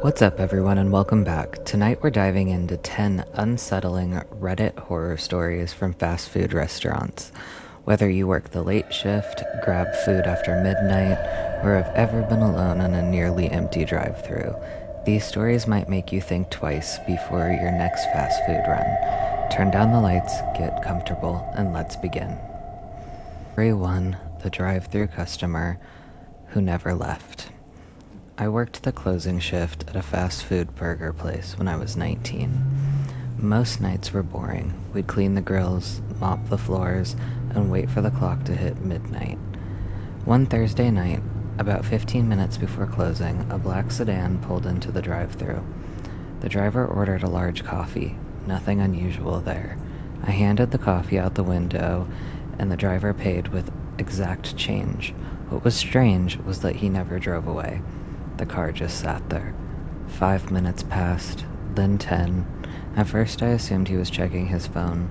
What's up, everyone, and welcome back. Tonight we're diving into 10 unsettling Reddit horror stories from fast food restaurants. Whether you work the late shift, grab food after midnight, or have ever been alone in a nearly empty drive-thru, these stories might make you think twice before your next fast food run. Turn down the lights, get comfortable, and let's begin. Story 1: The drive-thru customer who never left. I worked the closing shift at a fast food burger place when I was 19. Most nights were boring. We'd clean the grills, mop the floors, and wait for the clock to hit midnight. One Thursday night, about 15 minutes before closing, a black sedan pulled into the drive-thru. The driver ordered a large coffee. Nothing unusual there. I handed the coffee out the window, and the driver paid with exact change. What was strange was that he never drove away. The car just sat there. 5 minutes passed, then 10. At first I assumed he was checking his phone,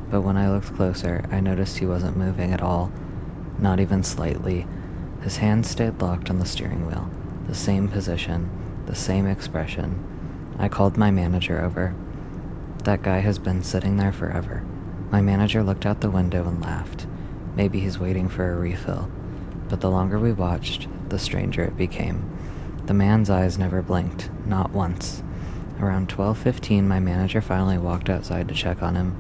but when I looked closer, I noticed he wasn't moving at all, not even slightly. His hands stayed locked on the steering wheel, the same position, the same expression. I called my manager over. That guy has been sitting there forever. My manager looked out the window and laughed. Maybe he's waiting for a refill. But the longer we watched, the stranger it became. The man's eyes never blinked, not once. Around 12:15, my manager finally walked outside to check on him.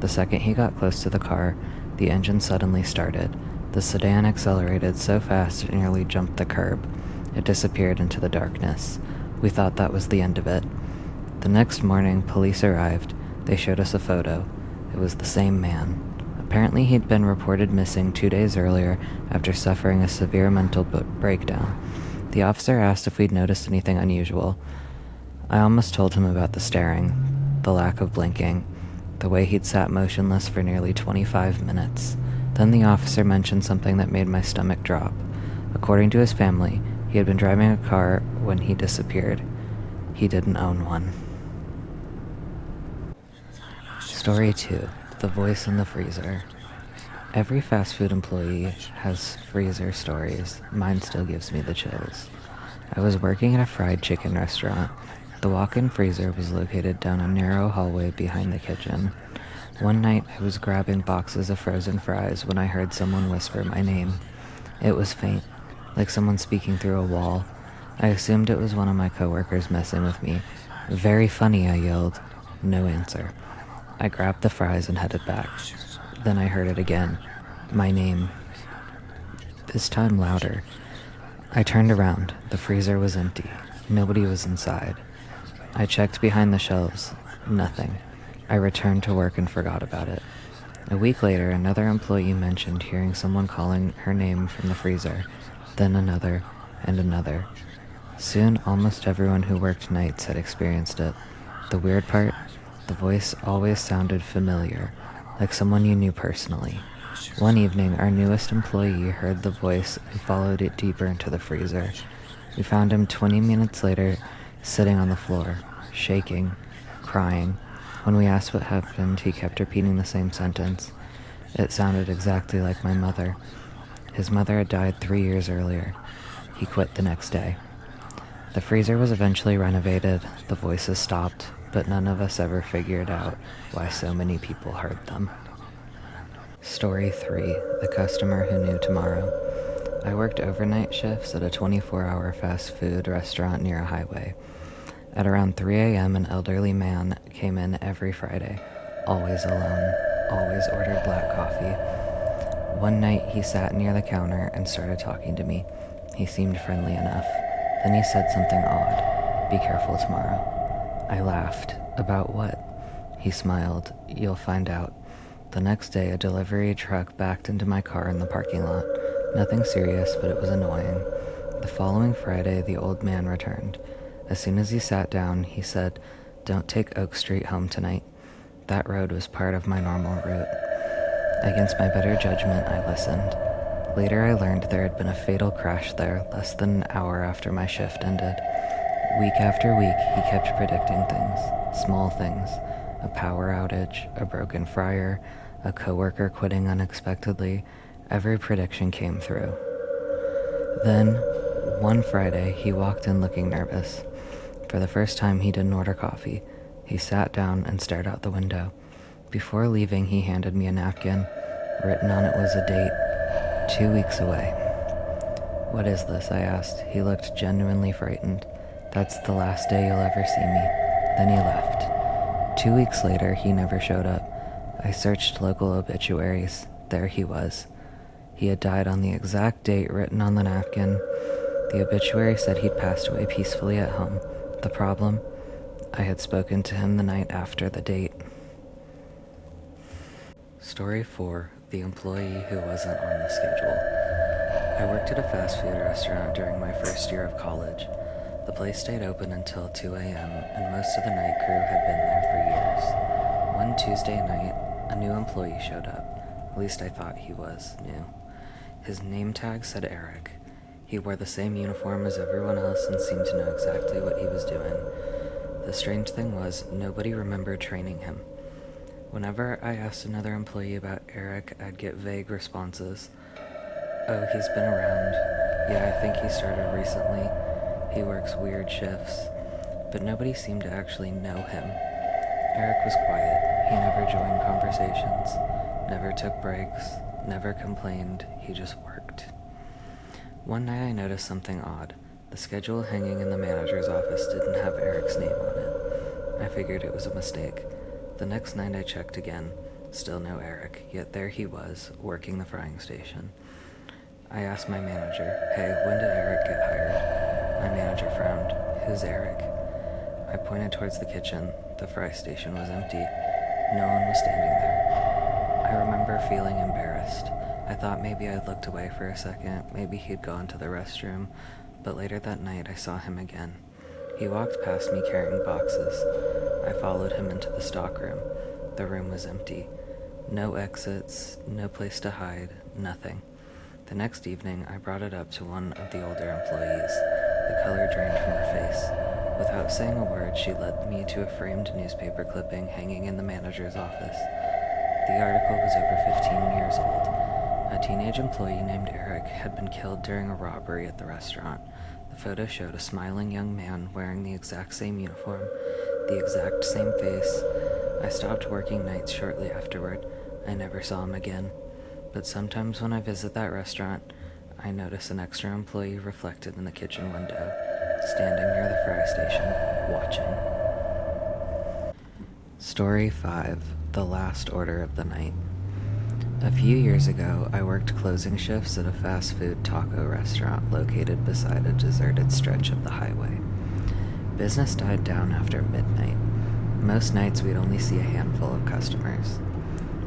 The second he got close to the car, the engine suddenly started. The sedan accelerated so fast it nearly jumped the curb. It disappeared into the darkness. We thought that was the end of it. The next morning, police arrived. They showed us a photo. It was the same man. Apparently, he'd been reported missing 2 days earlier after suffering a severe mental breakdown. The officer asked if we'd noticed anything unusual. I almost told him about the staring, the lack of blinking, the way he'd sat motionless for nearly 25 minutes. Then the officer mentioned something that made my stomach drop. According to his family, he had been driving a car when he disappeared. He didn't own one. Story 2: The voice in the freezer. Every fast food employee has freezer stories. Mine still gives me the chills. I was working at a fried chicken restaurant. The walk-in freezer was located down a narrow hallway behind the kitchen. One night, I was grabbing boxes of frozen fries when I heard someone whisper my name. It was faint, like someone speaking through a wall. I assumed it was one of my coworkers messing with me. "Very funny," I yelled. No answer. I grabbed the fries and headed back. Then I heard it again. My name. This time louder. I turned around. The freezer was empty. Nobody was inside. I checked behind the shelves. Nothing. I returned to work and forgot about it. A week later, another employee mentioned hearing someone calling her name from the freezer. Then another, and another. Soon, almost everyone who worked nights had experienced it. The weird part? The voice always sounded familiar, like someone you knew personally. One evening, our newest employee heard the voice and followed it deeper into the freezer. We found him 20 minutes later, sitting on the floor, shaking, crying. When we asked what happened, he kept repeating the same sentence. It sounded exactly like my mother. His mother had died 3 years earlier. He quit the next day. The freezer was eventually renovated, the voices stopped, but none of us ever figured out why so many people heard them. Story 3: The customer who knew tomorrow. I worked overnight shifts at a 24-hour fast food restaurant near a highway. At around 3 a.m., an elderly man came in every Friday, always alone, always ordered black coffee. One night, he sat near the counter and started talking to me. He seemed friendly enough. Then he said something odd. "Be careful tomorrow." I laughed. "About what?" He smiled. "You'll find out." The next day, a delivery truck backed into my car in the parking lot. Nothing serious, but it was annoying. The following Friday, the old man returned. As soon as he sat down, he said, "Don't take Oak Street home tonight." That road was part of my normal route. Against my better judgment, I listened. Later, I learned there had been a fatal crash there less than an hour after my shift ended. Week after week, he kept predicting things, small things, a power outage, a broken fryer, a coworker quitting unexpectedly. Every prediction came through. Then, one Friday, he walked in looking nervous. For the first time, he didn't order coffee. He sat down and stared out the window. Before leaving, he handed me a napkin. Written on it was a date, 2 weeks away. "What is this?" I asked. He looked genuinely frightened. "That's the last day you'll ever see me." Then he left. 2 weeks later, he never showed up. I searched local obituaries. There he was. He had died on the exact date written on the napkin. The obituary said he'd passed away peacefully at home. The problem? I had spoken to him the night after the date. Story 4. The employee who wasn't on the schedule. I worked at a fast food restaurant during my first year of college. The place stayed open until 2 a.m., and most of the night crew had been there for years. One Tuesday night, a new employee showed up. At least I thought he was new. His name tag said Eric. He wore the same uniform as everyone else and seemed to know exactly what he was doing. The strange thing was, nobody remembered training him. Whenever I asked another employee about Eric, I'd get vague responses. "Oh, he's been around. Yeah, I think he started recently. He works weird shifts." But nobody seemed to actually know him. Eric was quiet. He never joined conversations, never took breaks, never complained. He just worked. One night I noticed something odd. The schedule hanging in the manager's office didn't have Eric's name on it. I figured it was a mistake. The next night I checked again. Still no Eric, yet there he was, working the frying station. I asked my manager, "Hey, when did Eric get hired?" My manager frowned. "Who's Eric?" I pointed towards the kitchen. The fry station was empty. No one was standing there. I remember feeling embarrassed. I thought maybe I'd looked away for a second, maybe he'd gone to the restroom, but later that night I saw him again. He walked past me carrying boxes. I followed him into the stockroom. The room was empty. No exits, no place to hide, nothing. The next evening, I brought it up to one of the older employees. The color drained from her face. Without saying a word, she led me to a framed newspaper clipping hanging in the manager's office. The article was over 15 years old. A teenage employee named Eric had been killed during a robbery at the restaurant. The photo showed a smiling young man wearing the exact same uniform, the exact same face. I stopped working nights shortly afterward. I never saw him again. But sometimes when I visit that restaurant, I notice an extra employee reflected in the kitchen window, standing near the fry station, watching. Story 5. The last order of the night. A few years ago, I worked closing shifts at a fast food taco restaurant located beside a deserted stretch of the highway. Business died down after midnight. Most nights we'd only see a handful of customers.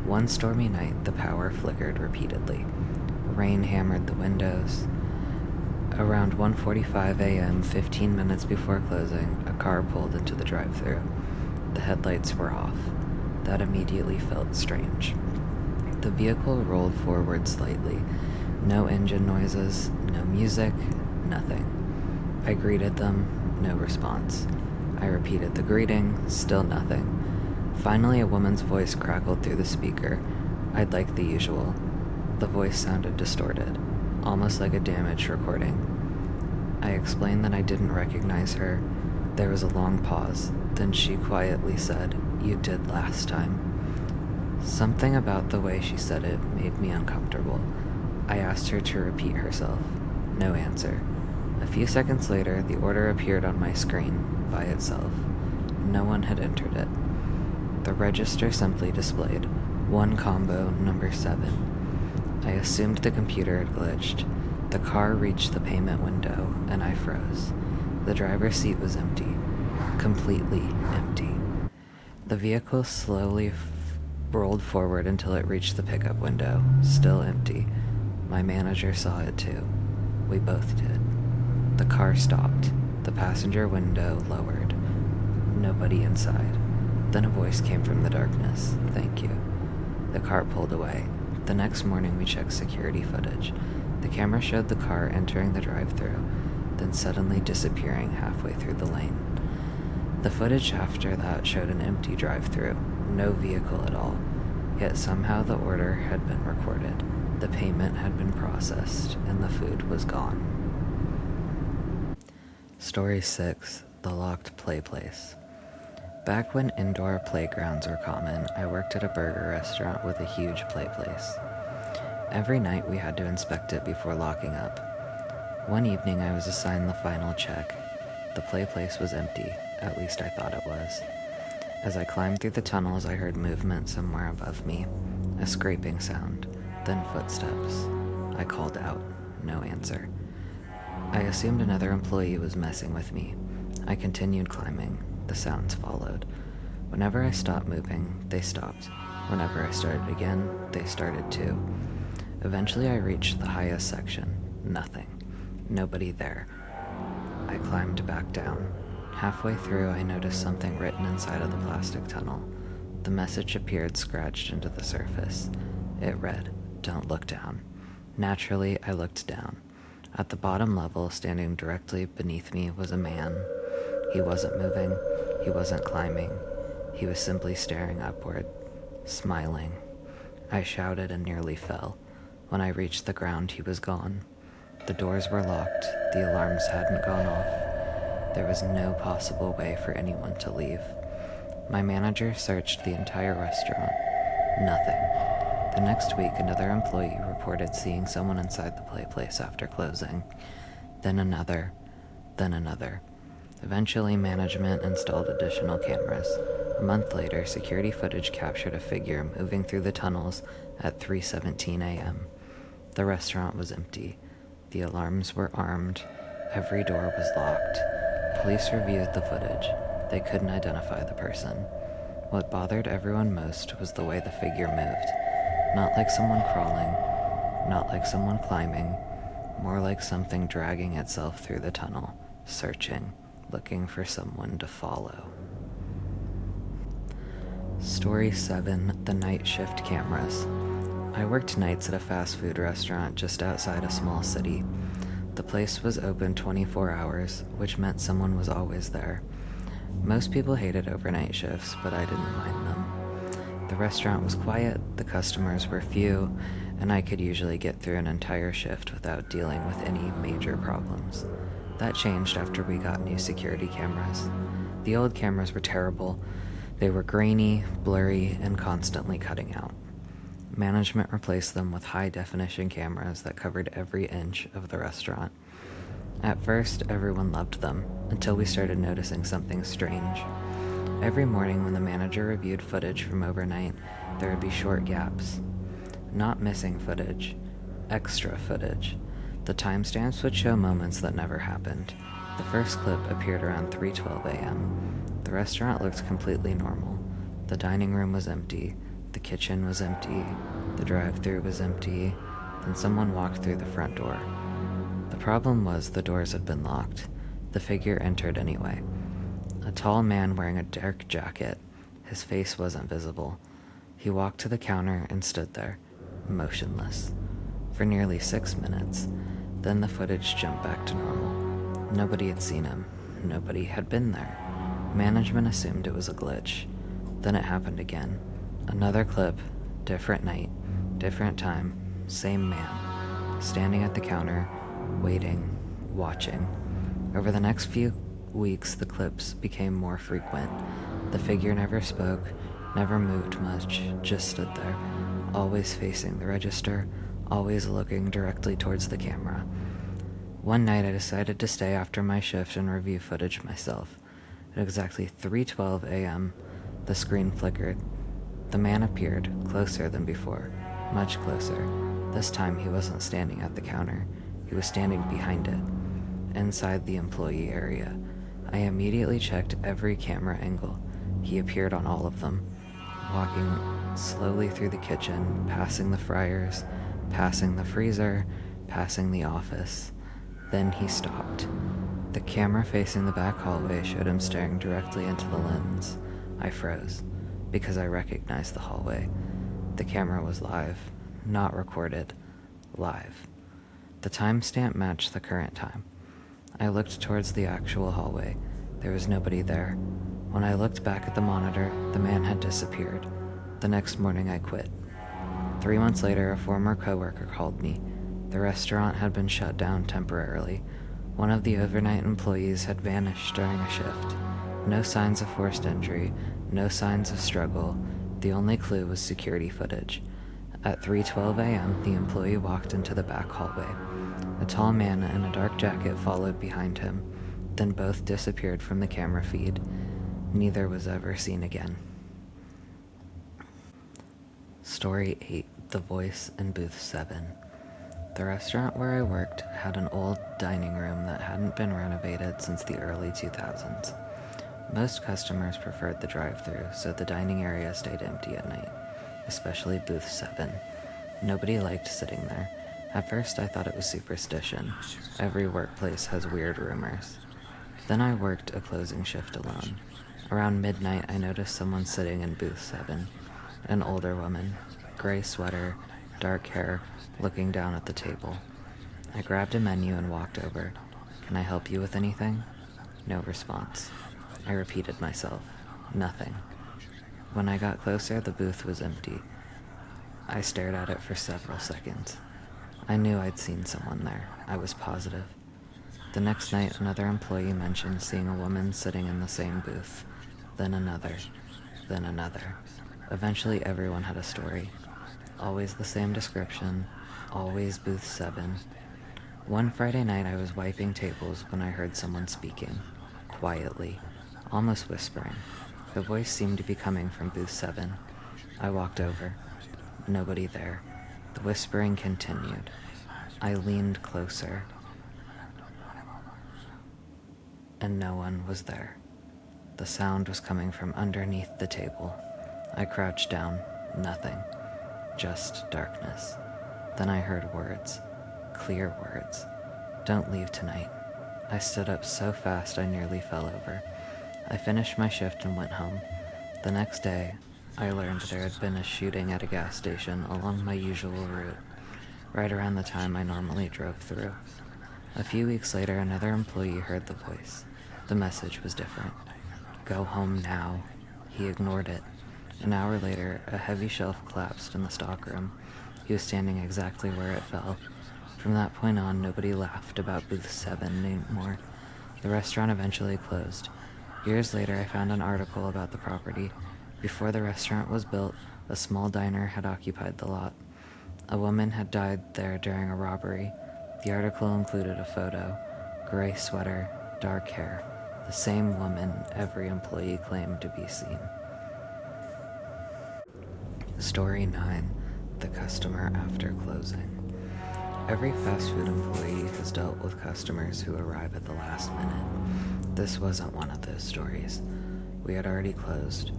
One stormy night, the power flickered repeatedly. Rain hammered the windows. Around 1:45 a.m., 15 minutes before closing, a car pulled into the drive-thru. The headlights were off. That immediately felt strange. The vehicle rolled forward slightly. No engine noises, no music, nothing. I greeted them, no response. I repeated the greeting, still nothing. Finally, a woman's voice crackled through the speaker. I'd like the usual. The voice sounded distorted, almost like a damaged recording. I explained that I didn't recognize her. There was a long pause. Then she quietly said, "You did last time." Something about the way she said it made me uncomfortable. I asked her to repeat herself. No answer. A few seconds later, the order appeared on my screen, by itself. No one had entered it. The register simply displayed, 1 combo, number 7. I assumed the computer had glitched. The car reached the payment window, and I froze. The driver's seat was empty. Completely empty. The vehicle slowly rolled forward until it reached the pickup window, still empty. My manager saw it too. We both did. The car stopped. The passenger window lowered. Nobody inside. Then a voice came from the darkness. "Thank you." The car pulled away. The next morning we checked security footage. The camera showed the car entering the drive-thru, then suddenly disappearing halfway through the lane. The footage after that showed an empty drive-thru, no vehicle at all. Yet somehow the order had been recorded, the payment had been processed, and the food was gone. Story 6. the locked play place. Back when indoor playgrounds were common, I worked at a burger restaurant with a huge play place. Every night we had to inspect it before locking up. One evening I was assigned the final check. The play place was empty, at least I thought it was. As I climbed through the tunnels, I heard movement somewhere above me, a scraping sound, then footsteps. I called out, no answer. I assumed another employee was messing with me. I continued climbing. The sounds followed. Whenever I stopped moving, they stopped. Whenever I started again, they started too. Eventually I reached the highest section. Nothing. Nobody there. I climbed back down. Halfway through, I noticed something written inside of the plastic tunnel. The message appeared scratched into the surface. It read, "Don't look down." Naturally, I looked down. At the bottom level, standing directly beneath me, was a man. He wasn't moving. He wasn't climbing. He was simply staring upward, smiling. I shouted and nearly fell. When I reached the ground, he was gone. The doors were locked. The alarms hadn't gone off. There was no possible way for anyone to leave. My manager searched the entire restaurant. Nothing. The next week, another employee reported seeing someone inside the play place after closing. Then another. Then another. Eventually, management installed additional cameras. A month later, security footage captured a figure moving through the tunnels at 3:17 a.m. The restaurant was empty. The alarms were armed. Every door was locked. Police reviewed the footage. They couldn't identify the person. What bothered everyone most was the way the figure moved. Not like someone crawling, not like someone climbing, more like something dragging itself through the tunnel, searching, looking for someone to follow. Story 7, The Night Shift Cameras. I worked nights at a fast food restaurant just outside a small city. The place was open 24 hours, which meant someone was always there. Most people hated overnight shifts, but I didn't mind them. The restaurant was quiet, the customers were few, and I could usually get through an entire shift without dealing with any major problems. That changed after we got new security cameras. The old cameras were terrible. They were grainy, blurry, and constantly cutting out. Management replaced them with high-definition cameras that covered every inch of the restaurant. At first, everyone loved them, until we started noticing something strange. Every morning when the manager reviewed footage from overnight, there would be short gaps. Not missing footage, extra footage. The timestamps would show moments that never happened. The first clip appeared around 3:12 a.m. The restaurant looked completely normal. The dining room was empty. The kitchen was empty. The drive-thru was empty. Then someone walked through the front door. The problem was the doors had been locked. The figure entered anyway. A tall man wearing a dark jacket. His face wasn't visible. He walked to the counter and stood there, motionless, for nearly 6 minutes. Then the footage jumped back to normal. Nobody had seen him. Nobody had been there. Management assumed it was a glitch. Then it happened again. Another clip, different night, different time, same man, standing at the counter, waiting, watching. Over the next few weeks, the clips became more frequent. The figure never spoke, never moved much, just stood there, always facing the register, always looking directly towards the camera. One night I decided to stay after my shift and review footage myself. At exactly 3:12 a.m., the screen flickered. The man appeared, closer than before, much closer. This time he wasn't standing at the counter. He was standing behind it, inside the employee area. I immediately checked every camera angle. He appeared on all of them, walking slowly through the kitchen, passing the fryers, passing the freezer, passing the office. Then he stopped. The camera facing the back hallway showed him staring directly into the lens. I froze, because I recognized the hallway. The camera was live, not recorded, live. The timestamp matched the current time. I looked towards the actual hallway. There was nobody there. When I looked back at the monitor, the man had disappeared. The next morning I quit. 3 months later, a former coworker called me. The restaurant had been shut down temporarily. One of the overnight employees had vanished during a shift. No signs of forced entry, no signs of struggle. The only clue was security footage. At 3:12 a.m., the employee walked into the back hallway. A tall man in a dark jacket followed behind him. Then both disappeared from the camera feed. Neither was ever seen again. Story 8. The Voice in Booth 7. The restaurant where I worked had an old dining room that hadn't been renovated since the early 2000s. Most customers preferred the drive-thru, so the dining area stayed empty at night, especially Booth 7. Nobody liked sitting there. At first I thought it was superstition. Every workplace has weird rumors. Then I worked a closing shift alone. Around midnight I noticed someone sitting in Booth 7. An older woman, gray sweater, dark hair, looking down at the table. I grabbed a menu and walked over. "Can I help you with anything?" No response. I repeated myself. Nothing. When I got closer, the booth was empty. I stared at it for several seconds. I knew I'd seen someone there. I was positive. The next night, another employee mentioned seeing a woman sitting in the same booth. Then another. Then another. Eventually, everyone had a story. Always the same description. Always Booth 7. One Friday night, I was wiping tables when I heard someone speaking. Quietly. Almost whispering. The voice seemed to be coming from Booth 7. I walked over. Nobody there. The whispering continued. I leaned closer. And no one was there. The sound was coming from underneath the table. I crouched down. Nothing. Just darkness. Then I heard words. Clear words. "Don't leave tonight." I stood up so fast I nearly fell over. I finished my shift and went home. The next day, I learned there had been a shooting at a gas station along my usual route, right around the time I normally drove through. A few weeks later, another employee heard the voice. The message was different. "Go home now." He ignored it. An hour later, a heavy shelf collapsed in the stockroom. He was standing exactly where it fell. From that point on, nobody laughed about Booth 7 anymore. The restaurant eventually closed. Years later, I found an article about the property. Before the restaurant was built, a small diner had occupied the lot. A woman had died there during a robbery. The article included a photo. Gray sweater, dark hair. The same woman every employee claimed to be seen. Story 9. The Customer After Closing. Every fast food employee has dealt with customers who arrive at the last minute. This wasn't one of those stories. We had already closed.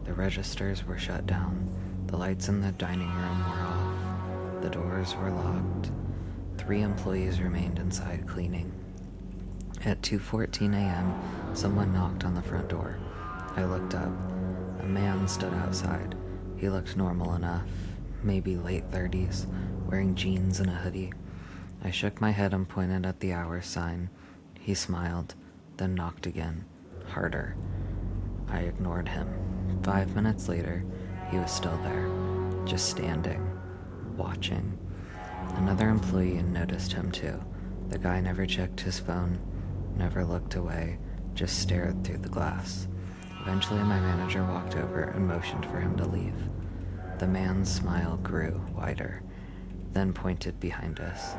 The registers were shut down. The lights in the dining room were off. The doors were locked. 3 employees remained inside cleaning. At 2:14 a.m., someone knocked on the front door. I looked up. A man stood outside. He looked normal enough, maybe late 30s, wearing jeans and a hoodie. I shook my head and pointed at the hour sign. He smiled, then knocked again, harder. I ignored him. 5 minutes later, he was still there, just standing, watching. Another employee noticed him too. The guy never checked his phone, never looked away, just stared through the glass. Eventually, my manager walked over and motioned for him to leave. The man's smile grew wider, then pointed behind us.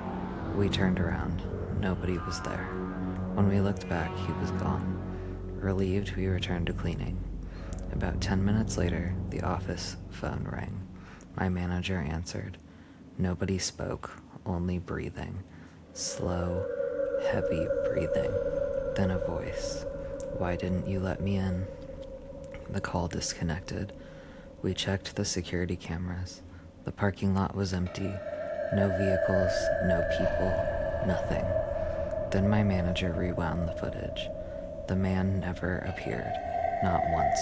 We turned around. Nobody was there. When we looked back, he was gone. Relieved, we returned to cleaning. About 10 minutes later, the office phone rang. My manager answered. Nobody spoke, only breathing. Slow, heavy breathing. Then a voice. "Why didn't you let me in?" The call disconnected. We checked the security cameras. The parking lot was empty. No vehicles, no people, nothing. Then my manager rewound the footage. The man never appeared, not once.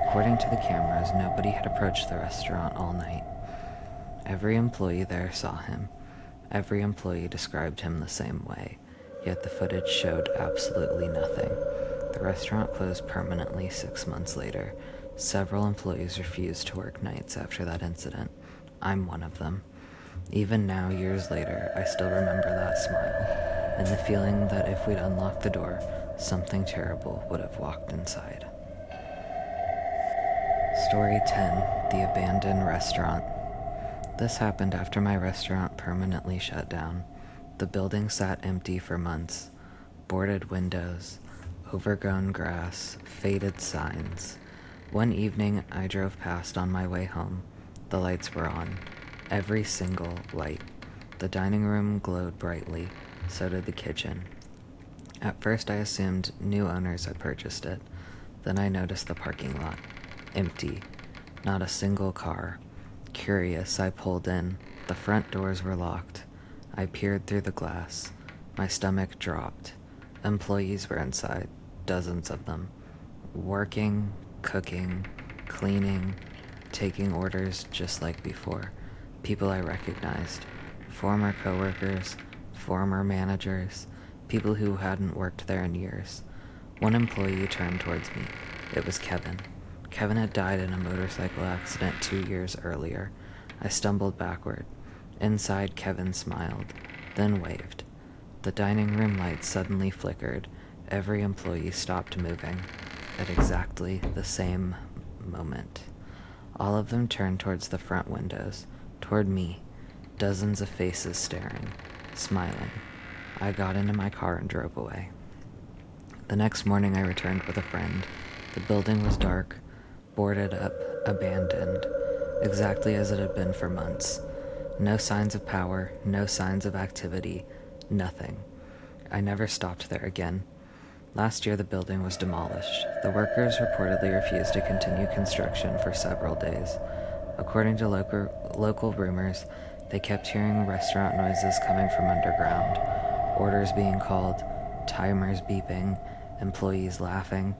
According to the cameras, nobody had approached the restaurant all night. Every employee there saw him. Every employee described him the same way, yet the footage showed absolutely nothing. The restaurant closed permanently 6 months later. Several employees refused to work nights after that incident. I'm one of them. Even now, years later, I still remember that smile and the feeling that if we'd unlocked the door, something terrible would have walked inside. Story 10: The Abandoned Restaurant. This happened after my restaurant permanently shut down. The building sat empty for months. Boarded windows, overgrown grass, faded signs. One evening, I drove past on my way home. The lights were on. Every single light. The dining room glowed brightly. So did the kitchen. At first, I assumed new owners had purchased it. Then I noticed the parking lot. Empty. Not a single car. Curious, I pulled in. The front doors were locked. I peered through the glass. My stomach dropped. Employees were inside, dozens of them. Working, cooking, cleaning, taking orders just like before. People I recognized. Former coworkers, former managers, people who hadn't worked there in years. One employee turned towards me. It was Kevin. Kevin had died in a motorcycle accident 2 years earlier. I stumbled backward. Inside, Kevin smiled, then waved. The dining room lights suddenly flickered. Every employee stopped moving at exactly the same moment. All of them turned towards the front windows, toward me, dozens of faces staring, smiling. I got into my car and drove away. The next morning, I returned with a friend. The building was dark, boarded up, abandoned, exactly as it had been for months. No signs of power, no signs of activity, nothing. I never stopped there again. Last year, the building was demolished. The workers reportedly refused to continue construction for several days. According to local rumors, they kept hearing restaurant noises coming from underground, orders being called, timers beeping, employees laughing,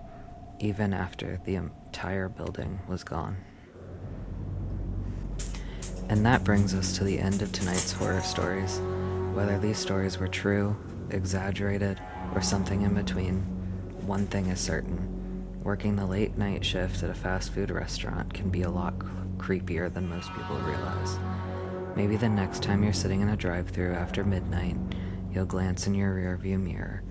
even after the entire building was gone. And that brings us to the end of tonight's horror stories. Whether these stories were true, exaggerated, or something in between, one thing is certain. Working the late night shift at a fast food restaurant can be a lot creepier than most people realize. Maybe the next time you're sitting in a drive-thru after midnight, you'll glance in your rearview mirror.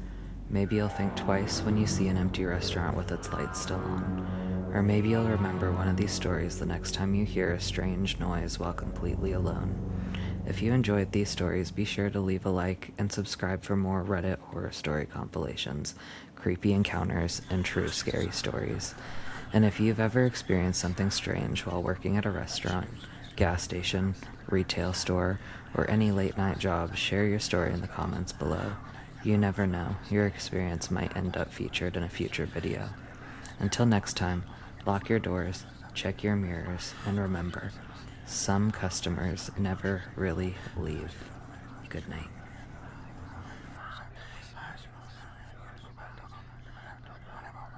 Maybe you'll think twice when you see an empty restaurant with its lights still on. Or maybe you'll remember one of these stories the next time you hear a strange noise while completely alone. If you enjoyed these stories, be sure to leave a like and subscribe for more Reddit horror story compilations, creepy encounters, and true scary stories. And if you've ever experienced something strange while working at a restaurant, gas station, retail store, or any late night job, share your story in the comments below. You never know, your experience might end up featured in a future video. Until next time, lock your doors, check your mirrors, and remember, some customers never really leave. Good night.